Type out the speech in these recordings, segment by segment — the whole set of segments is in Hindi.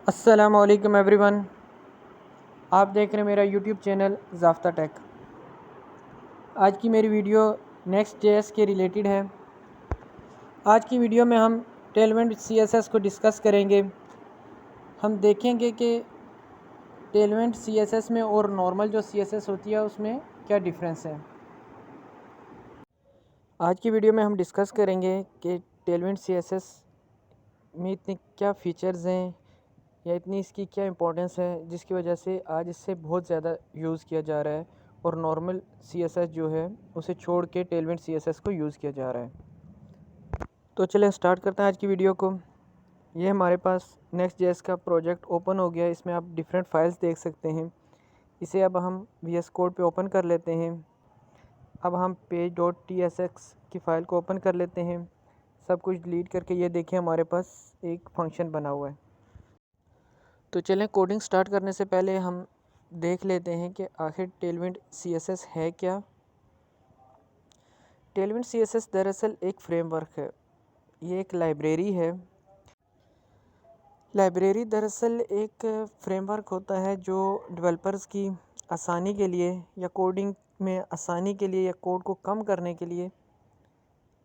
अस्सलामुअलैकुम एवरीवन। आप देख रहे हैं मेरा यूट्यूब चैनल ज़ाफ्ता टेक। आज की मेरी वीडियो नेक्स्ट जेएस के रिलेटेड है। आज की वीडियो में हम टेलविंड सीएसएस को डिस्कस करेंगे। हम देखेंगे कि टेलविंड सीएसएस में और नॉर्मल जो सीएसएस होती है उसमें क्या डिफरेंस है। आज की वीडियो में हम डिस्कस करेंगे कि टेलविंड सीएसएस में इतने क्या फ़ीचर्स हैं या इतनी इसकी क्या इंपॉर्टेंस है जिसकी वजह से आज इससे बहुत ज़्यादा यूज़ किया जा रहा है और नॉर्मल सीएसएस जो है उसे छोड़ के टेलविंड सीएसएस को यूज़ किया जा रहा है। तो चलें स्टार्ट करते हैं आज की वीडियो को। ये हमारे पास नेक्स्ट जेएस का प्रोजेक्ट ओपन हो गया। इसमें आप डिफरेंट फाइल्स देख सकते हैं। इसे अब हम VS कोड पे ओपन कर लेते हैं। अब हम page.tsx की फ़ाइल को ओपन कर लेते हैं। सब कुछ डिलीट करके ये देखिए हमारे पास एक फंक्शन बना हुआ है। तो चलें कोडिंग स्टार्ट करने से पहले हम देख लेते हैं कि आखिर टेलविंड सीएसएस है क्या। टेलविंड सीएसएस दरअसल एक फ्रेमवर्क है, ये एक लाइब्रेरी है। लाइब्रेरी दरअसल एक फ्रेमवर्क होता है जो डेवलपर्स की आसानी के लिए या कोडिंग में आसानी के लिए या कोड को कम करने के लिए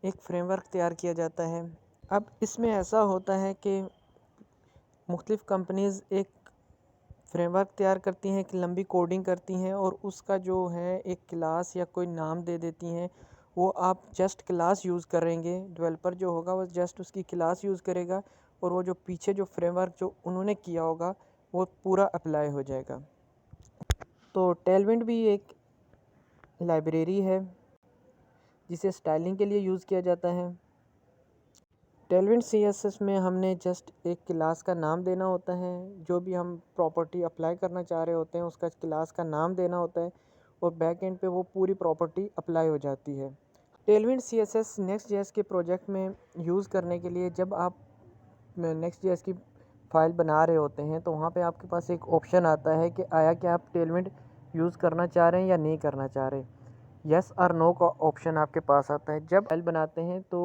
एक फ्रेमवर्क तैयार किया जाता है। अब इसमें ऐसा होता है कि मुख्तलिफ़ कंपनीज़ एक फ्रेमवर्क तैयार करती हैं, एक लंबी कोडिंग करती हैं और उसका जो है एक क्लास या कोई नाम दे देती हैं। वो आप जस्ट क्लास यूज़ करेंगे, डेवलपर जो होगा वो जस्ट उसकी क्लास यूज़ करेगा और वो जो पीछे जो फ्रेमवर्क जो उन्होंने किया होगा वो पूरा अप्लाई हो जाएगा। तो टेलविंड भी एक लाइब्रेरी है जिसे स्टाइलिंग के लिए यूज़ किया जाता है। टेलविंड सीएसएस में हमने जस्ट एक क्लास का नाम देना होता है। जो भी हम प्रॉपर्टी अप्लाई करना चाह रहे होते हैं उसका क्लास का नाम देना होता है और बैक एंड पे वो पूरी प्रॉपर्टी अप्लाई हो जाती है। टेलविंड सीएसएस नेक्स्ट जेएस के प्रोजेक्ट में यूज़ करने के लिए जब आप नेक्स्ट जेएस की फ़ाइल बना रहे होते हैं तो वहाँ पे आपके पास एक ऑप्शन आता है कि आया कि आप टेलविंड यूज़ करना चाह रहे हैं या नहीं करना चाह रहे। यस और नो का ऑप्शन आपके पास आता है। जब फाइल बनाते हैं तो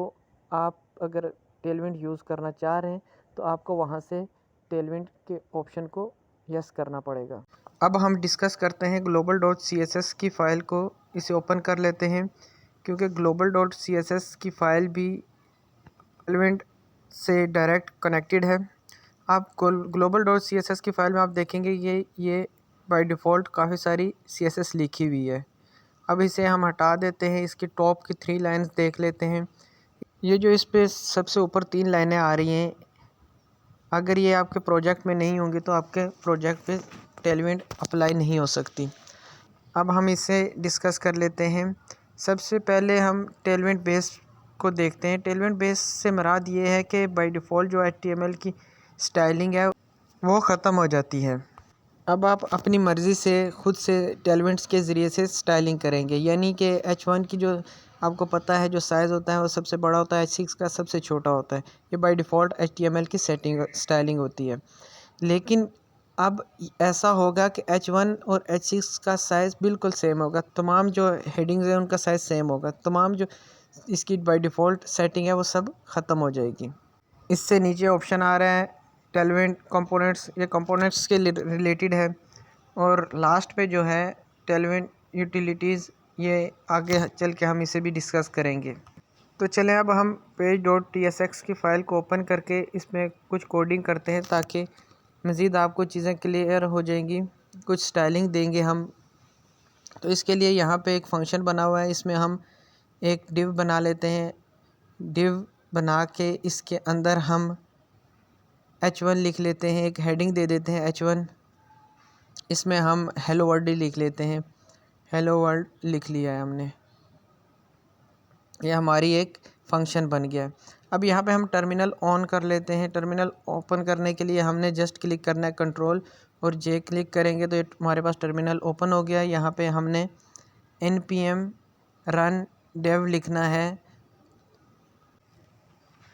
आप अगर टेलविंड यूज़ करना चाह रहे हैं तो आपको वहाँ से टेलविंड के ऑप्शन को यस करना पड़ेगा। अब हम डिस्कस करते हैं global.css की फ़ाइल को। इसे ओपन कर लेते हैं क्योंकि global.css की फ़ाइल भी टेलविंड से डायरेक्ट कनेक्टेड है। आप global.css की फ़ाइल में आप देखेंगे ये बाय डिफ़ॉल्ट काफ़ी सारी CSS लिखी हुई है। अब इसे हम हटा देते हैं। इसकी टॉप की 3 लाइन्स देख लेते हैं। ये जो इस पे सबसे ऊपर 3 लाइनें आ रही हैं, अगर ये आपके प्रोजेक्ट में नहीं होंगी तो आपके प्रोजेक्ट पे टेलविंड अप्लाई नहीं हो सकती। अब हम इसे डिस्कस कर लेते हैं। सबसे पहले हम टेलविंड बेस को देखते हैं। टेलविंड बेस से मुराद ये है कि बाय डिफ़ॉल्ट जो HTML की स्टाइलिंग है वो ख़त्म हो जाती है। अब आप अपनी मर्ज़ी से ख़ुद से टेलविंड्स के ज़रिए से स्टाइलिंग करेंगे, यानी कि H1 की जो आपको पता है जो साइज़ होता है वो सबसे बड़ा होता है, H6 का सबसे छोटा होता है। ये बाय डिफ़ॉल्ट HTML की स्टाइलिंग होती है। लेकिन अब ऐसा होगा कि H1 और H6 का साइज़ बिल्कुल सेम होगा। तमाम जो हेडिंग्स हैं उनका साइज़ सेम होगा। तमाम जो इसकी बाय डिफ़ॉल्ट सेटिंग है वो सब ख़त्म हो जाएगी। इससे नीचे ऑप्शन आ रहा है टेलविंड कंपोनेंट्स। ये कंपोनेंट्स के रिलेटेड है। और लास्ट पे जो है टेलविंड यूटिलिटीज़, ये आगे चल के हम इसे भी डिस्कस करेंगे। तो चलें अब हम page.tsx की फ़ाइल को ओपन करके इसमें कुछ कोडिंग करते हैं ताकि मज़ीद आपको चीज़ें क्लियर हो जाएंगी। कुछ स्टाइलिंग देंगे हम। तो इसके लिए यहाँ पे एक फ़ंक्शन बना हुआ है, इसमें हम एक डिव बना लेते हैं। डिव बना के इसके अंदर हम H1 लिख लेते हैं, एक हेडिंग दे देते हैं H1। इसमें हम हेलो वर्ल्ड लिख लेते हैं। हेलो वर्ल्ड लिख लिया है हमने। ये हमारी एक फ़ंक्शन बन गया है। अब यहाँ पे हम टर्मिनल ऑन कर लेते हैं। टर्मिनल ओपन करने के लिए हमने जस्ट क्लिक करना है, कंट्रोल और जे क्लिक करेंगे तो हमारे पास टर्मिनल ओपन हो गया है। यहाँ पे हमने npm run dev लिखना है।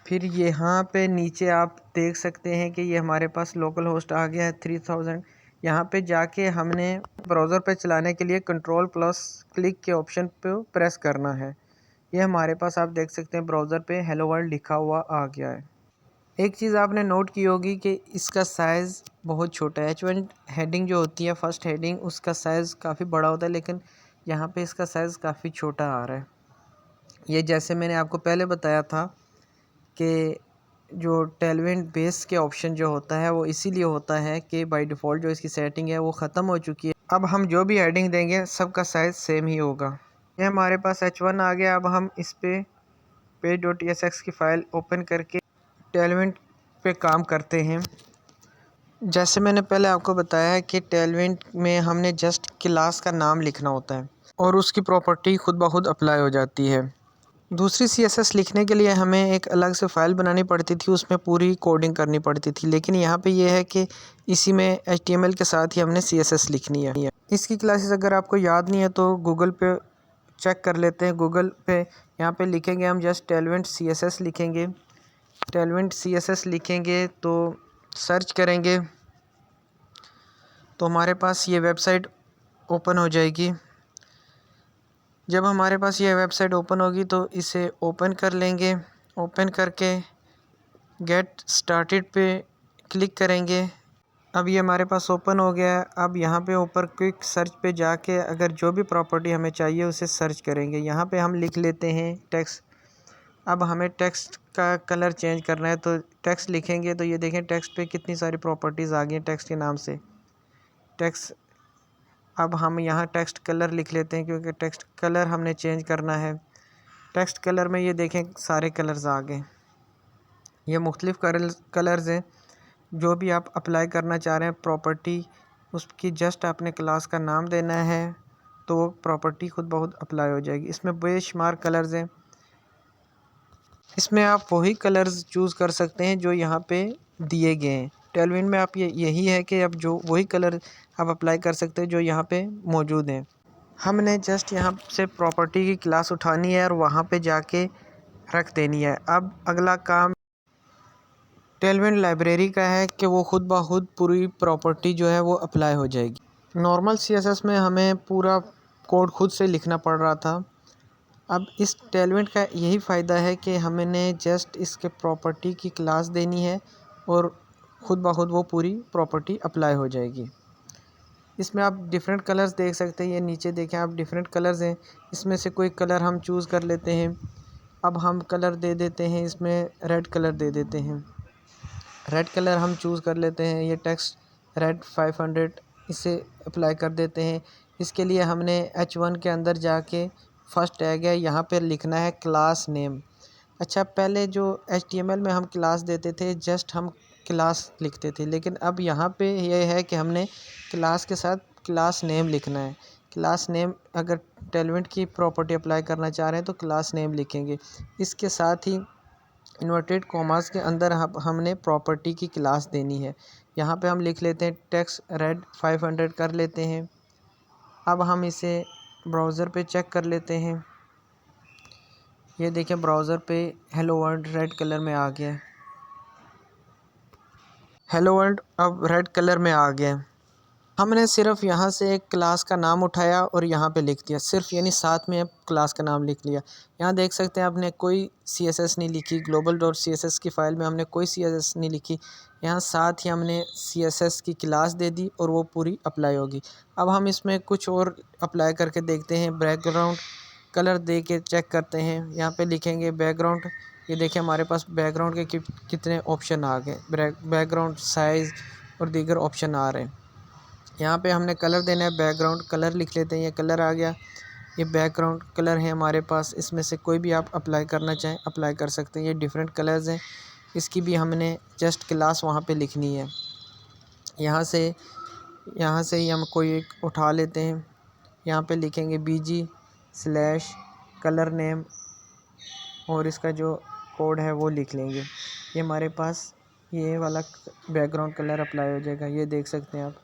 फिर यहाँ पे नीचे आप देख सकते हैं कि ये हमारे पास लोकल होस्ट आ गया है 3000। यहाँ पे जाके हमने ब्राउज़र पे चलाने के लिए कंट्रोल प्लस क्लिक के ऑप्शन पे प्रेस करना है। ये हमारे पास आप देख सकते हैं ब्राउज़र पे हेलो वर्ल्ड लिखा हुआ आ गया है। एक चीज़ आपने नोट की होगी कि इसका साइज़ बहुत छोटा है। H1 हेडिंग जो होती है, फर्स्ट हेडिंग, उसका साइज़ काफ़ी बड़ा होता है, लेकिन यहाँ पे इसका साइज़ काफ़ी छोटा आ रहा है। ये जैसे मैंने आपको पहले बताया था कि जो टेलविंड बेस के ऑप्शन जो होता है वो इसीलिए होता है कि बाय डिफ़ॉल्ट जो इसकी सेटिंग है वो ख़त्म हो चुकी है। अब हम जो भी हेडिंग देंगे सबका साइज़ सेम ही होगा। ये हमारे पास H1 आ गया। अब हम इस पे page.tsx की फ़ाइल ओपन करके टेलविंड पे काम करते हैं। जैसे मैंने पहले आपको बताया है कि टेलविंड में हमने जस्ट क्लास का नाम लिखना होता है और उसकी प्रॉपर्टी खुद ब खुद अप्लाई हो जाती है। दूसरी CSS लिखने के लिए हमें एक अलग से फ़ाइल बनानी पड़ती थी, उसमें पूरी कोडिंग करनी पड़ती थी, लेकिन यहाँ पे ये है कि इसी में HTML के साथ ही हमने CSS लिखनी है। इसकी क्लासेस अगर आपको याद नहीं है तो गूगल पे चेक कर लेते हैं। गूगल पे यहाँ पे लिखेंगे हम जस्ट टेलविंड CSS लिखेंगे। टेलविंड CSS लिखेंगे तो सर्च करेंगे तो हमारे पास ये वेबसाइट ओपन हो जाएगी। जब हमारे पास ये वेबसाइट ओपन होगी तो इसे ओपन कर लेंगे। ओपन करके गेट स्टार्टेड पे क्लिक करेंगे। अब ये हमारे पास ओपन हो गया है। अब यहाँ पे ऊपर क्विक सर्च पे जाके अगर जो भी प्रॉपर्टी हमें चाहिए उसे सर्च करेंगे। यहाँ पे हम लिख लेते हैं टेक्स्ट। अब हमें टेक्स्ट का कलर चेंज करना है तो टेक्स्ट लिखेंगे तो ये देखें टेक्स्ट पे कितनी सारी प्रॉपर्टीज़ आ गई हैं टेक्स्ट के नाम से। टेक्स्ट, अब हम यहाँ टेक्स्ट कलर लिख लेते हैं क्योंकि टेक्स्ट कलर हमने चेंज करना है। टेक्स्ट कलर में ये देखें सारे कलर्स आ गए। ये मुख्तलिफ़ कलर्स हैं। जो भी आप अप्लाई करना चाह रहे हैं प्रॉपर्टी, उसकी जस्ट आपने क्लास का नाम देना है तो वो प्रॉपर्टी खुद ब खुद अप्लाई हो जाएगी। इसमें बेशुमार कलर्स हैं। इसमें आप वही कलर्स चूज़ कर सकते हैं जो यहाँ पे दिए गए हैं। टेलविंड में आप यही है कि अब जो वही कलर आप अप्लाई कर सकते हैं जो यहाँ पे मौजूद हैं। हमने जस्ट यहाँ से प्रॉपर्टी की क्लास उठानी है और वहाँ पे जाके रख देनी है। अब अगला काम टेलविंड लाइब्रेरी का है कि वो खुद ब खुद पूरी प्रॉपर्टी जो है वो अप्लाई हो जाएगी। नॉर्मल CSS में हमें पूरा कोड खुद से लिखना पड़ रहा था। अब इस टेलविंड का यही फ़ायदा है कि हमने जस्ट इसके प्रॉपर्टी की क्लास देनी है और ख़ुद ब खुद वो पूरी प्रॉपर्टी अप्लाई हो जाएगी। इसमें आप डिफरेंट कलर्स देख सकते हैं। ये नीचे देखें आप, डिफरेंट कलर्स हैं। इसमें से कोई कलर हम चूज़ कर लेते हैं। अब हम कलर दे देते हैं, इसमें रेड कलर दे देते हैं। रेड कलर हम चूज़ कर लेते हैं। ये टेक्स्ट रेड 500 इसे अप्लाई कर देते हैं। इसके लिए हमने H1 के अंदर जाके फर्स्ट टैग है, यहाँ पे लिखना है क्लास नेम। अच्छा, पहले जो HTML में हम क्लास देते थे जस्ट हम क्लास लिखते थे, लेकिन अब यहाँ पे ये है कि हमने क्लास के साथ क्लास नेम लिखना है। क्लास नेम अगर टेलविंड की प्रॉपर्टी अप्लाई करना चाह रहे हैं तो क्लास नेम लिखेंगे। इसके साथ ही इन्वर्टेड कॉमास के अंदर हमने प्रॉपर्टी की क्लास देनी है। यहाँ पे हम लिख लेते हैं टेक्स्ट रेड 500 कर लेते हैं। अब हम इसे ब्राउज़र पे चेक कर लेते हैं। ये देखें ब्राउज़र पे हेलो वर्ल्ड रेड कलर में आ गया है। हेलो वर्ल्ड अब रेड कलर में आ गया है। हमने सिर्फ यहाँ से एक क्लास का नाम उठाया और यहाँ पे लिख दिया, सिर्फ यानी साथ में क्लास का नाम लिख लिया। यहाँ देख सकते हैं आपने कोई CSS नहीं लिखी, global.css की फ़ाइल में हमने कोई CSS नहीं लिखी। यहाँ साथ ही हमने CSS की क्लास दे दी और वो पूरी अप्लाई होगी। अब हम इसमें कुछ और अप्लाई करके देखते हैं। बैकग्राउंड कलर दे के चेक करते हैं। यहाँ पे लिखेंगे बैकग्राउंड। ये देखिए हमारे पास बैकग्राउंड के कितने ऑप्शन आ गए, बैकग्राउंड साइज़ और दीगर ऑप्शन आ रहे हैं। यहाँ पे हमने कलर देना है, बैकग्राउंड कलर लिख लेते हैं। ये कलर आ गया, ये बैकग्राउंड कलर है हमारे पास। इसमें से कोई भी आप अप्लाई करना चाहें अप्लाई कर सकते हैं। ये डिफरेंट कलर्स हैं। इसकी भी हमने जस्ट क्लास वहाँ पे लिखनी है। यहाँ से ही हम कोई एक उठा लेते हैं। यहाँ पे लिखेंगे BG/कलर नेम और इसका जो कोड है वो लिख लेंगे। ये हमारे पास ये वाला बैकग्राउंड कलर अप्लाई हो जाएगा। ये देख सकते हैं आप,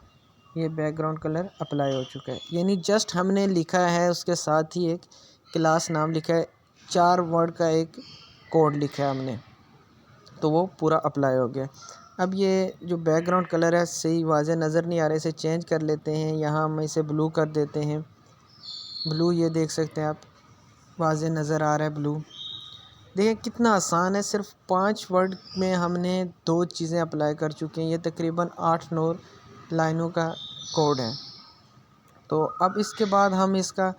ये बैकग्राउंड कलर अप्लाई हो चुका है। यानी जस्ट हमने लिखा है, उसके साथ ही एक क्लास नाम लिखा है, 4 वर्ड का एक कोड लिखा है हमने, तो वो पूरा अप्लाई हो गया। अब ये जो बैकग्राउंड कलर है सही वाज़े नज़र नहीं आ रहा, इसे चेंज कर लेते हैं। यहाँ हम इसे ब्लू कर देते हैं। ब्लू ये देख सकते हैं आप, वाज़े नज़र आ रहा है ब्लू। देखें कितना आसान है, सिर्फ 5 वर्ड में हमने 2 चीज़ें अप्लाई कर चुके हैं। ये तकरीबन 8-9 लाइनों का कोड है। तो अब इसके बाद हम इसका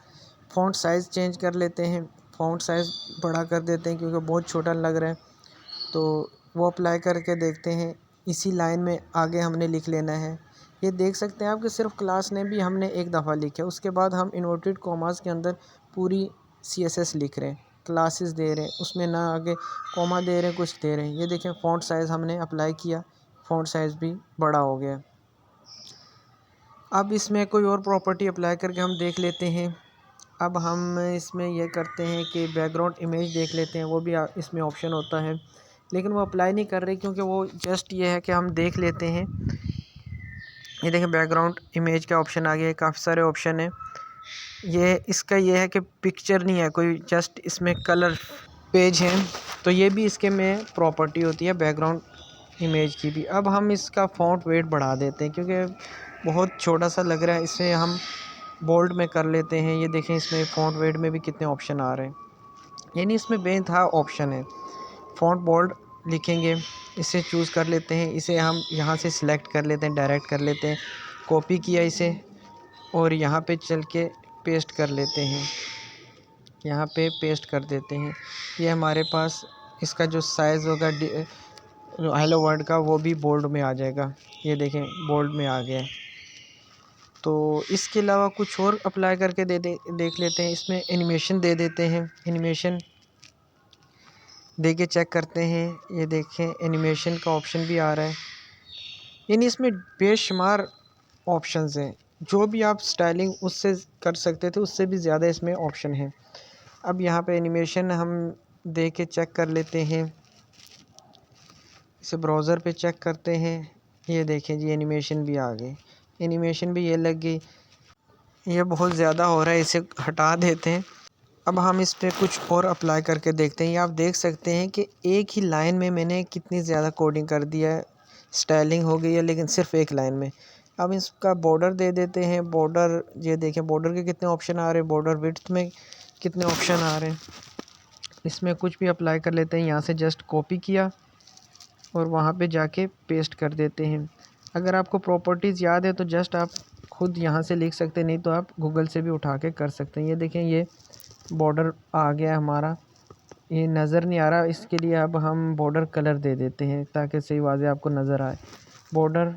फ़ॉन्ट साइज़ चेंज कर लेते हैं, फ़ॉन्ट साइज़ बड़ा कर देते हैं क्योंकि बहुत छोटा लग रहा है। तो वो अप्लाई करके देखते हैं। इसी लाइन में आगे हमने लिख लेना है। ये देख सकते हैं आप कि सिर्फ क्लास नेम भी हमने एक दफ़ा लिखा है। उसके बाद हम इन्वर्टेड कॉमास के अंदर पूरी CSS लिख रहे हैं, क्लासेस दे रहे हैं, उसमें ना आगे कॉमा दे रहे हैं, कुछ दे रहे हैं। ये देखें फ़ॉन्ट साइज़ हमने अप्लाई किया, फ़ॉन्ट साइज़ भी बड़ा हो गया। अब इसमें कोई और प्रॉपर्टी अप्लाई करके हम देख लेते हैं। अब हम इसमें यह करते हैं कि बैकग्राउंड इमेज देख लेते हैं, वो भी इसमें ऑप्शन होता है, लेकिन वो अप्लाई नहीं कर रही क्योंकि वो जस्ट ये है कि हम देख लेते हैं। ये देखें बैकग्राउंड इमेज का ऑप्शन आ गया है, काफ़ी सारे ऑप्शन है। ये इसका ये है कि पिक्चर नहीं है कोई, जस्ट इसमें कलर पेज है। तो ये भी इसके में प्रॉपर्टी होती है बैकग्राउंड इमेज की भी। अब हम इसका फ़ॉन्ट वेट बढ़ा देते हैं क्योंकि बहुत छोटा सा लग रहा है, इसे हम बोल्ड में कर लेते हैं। ये देखें इसमें फ़ॉन्ट वेट में भी कितने ऑप्शन आ रहे हैं, यानी इसमें बेइंतहा ऑप्शन है। फ़ॉन्ट बोल्ड लिखेंगे, इसे चूज़ कर लेते हैं, इसे हम यहाँ से सिलेक्ट कर लेते हैं, डायरेक्ट कर लेते हैं, कॉपी किया इसे और यहाँ पे चल के पेस्ट कर लेते हैं, यहाँ पे पेस्ट कर देते हैं। ये हमारे पास इसका जो साइज़ होगा हेलो वर्ल्ड का, वो भी बोल्ड में आ जाएगा। ये देखें बोल्ड में आ गया है। तो इसके अलावा कुछ और अप्लाई करके देख लेते हैं। इसमें एनिमेशन दे देते हैं, एनिमेशन दे के चेक करते हैं। ये देखें एनिमेशन का ऑप्शन भी आ रहा है, यानी इसमें बेशुमार ऑप्शंस हैं। जो भी आप स्टाइलिंग उससे कर सकते थे उससे भी ज़्यादा इसमें ऑप्शन है। अब यहाँ पे एनिमेशन हम दे के चेक कर लेते हैं, इसे ब्राउज़र पे चेक करते हैं। ये देखें जी एनिमेशन भी आ गए, एनिमेशन भी ये लग गई। ये बहुत ज़्यादा हो रहा है, इसे हटा देते हैं। अब हम इस पे कुछ और अप्लाई करके देखते हैं। ये आप देख सकते हैं कि एक ही लाइन में मैंने कितनी ज़्यादा कोडिंग कर दिया है, स्टाइलिंग हो गई है, लेकिन सिर्फ एक लाइन में। अब इसका बॉर्डर दे देते हैं। बॉर्डर ये देखें बॉर्डर के कितने ऑप्शन आ रहे हैं, बॉर्डर विड्थ में कितने ऑप्शन आ रहे हैं। इसमें कुछ भी अप्लाई कर लेते हैं, यहाँ से जस्ट कॉपी किया और वहाँ पे जाके पेस्ट कर देते हैं। अगर आपको प्रॉपर्टीज़ याद है तो जस्ट आप खुद यहाँ से लिख सकते हैं, नहीं तो आप गूगल से भी उठा के कर सकते हैं। ये देखें ये बॉर्डर आ गया हमारा, ये नज़र नहीं आ रहा, इसके लिए अब हम बॉर्डर कलर दे देते हैं ताकि सही वाज़े आपको नज़र आए। बॉर्डर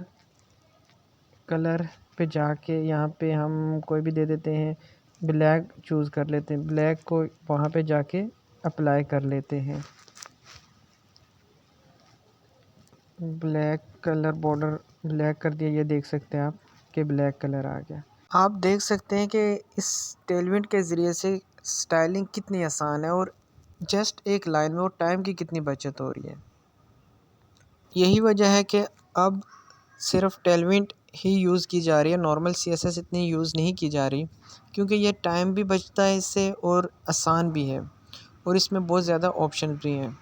कलर पे जाके यहाँ पे हम कोई भी दे देते हैं, ब्लैक चूज़ कर लेते हैं, ब्लैक को वहाँ पे जाके अप्लाई कर लेते हैं। ब्लैक कलर बॉर्डर ब्लैक कर दिया, ये देख सकते हैं आप कि ब्लैक कलर आ गया। आप देख सकते हैं कि इस टेलविंड के ज़रिए से स्टाइलिंग कितनी आसान है और जस्ट एक लाइन में और टाइम की कितनी बचत हो रही है। यही वजह है कि अब सिर्फ टेलविंड ही यूज़ की जा रही है, नॉर्मल CSS इतनी यूज़ नहीं की जा रही क्योंकि ये टाइम भी बचता है इससे और आसान भी है और इसमें बहुत ज़्यादा ऑप्शन भी हैं।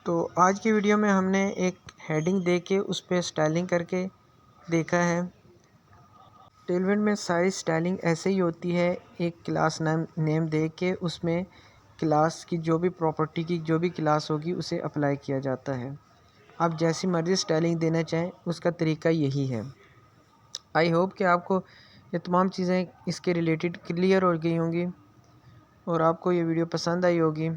तो आज की वीडियो में हमने एक हेडिंग दे के उस पर स्टाइलिंग करके देखा है। टेलविंड में सारी स्टाइलिंग ऐसे ही होती है, एक क्लास नेम दे के उसमें क्लास की जो भी प्रॉपर्टी की जो भी क्लास होगी उसे अप्लाई किया जाता है। आप जैसी मर्ज़ी स्टाइलिंग देना चाहें उसका तरीका यही है। आई होप कि आपको ये तमाम चीज़ें इसके रिलेटेड क्लियर हो गई होंगी और आपको ये वीडियो पसंद आई होगी।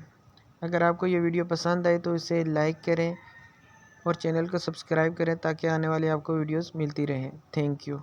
अगर आपको ये वीडियो पसंद आए तो इसे लाइक करें और चैनल को सब्सक्राइब करें ताकि आने वाली आपको वीडियोस मिलती रहें। Thank you.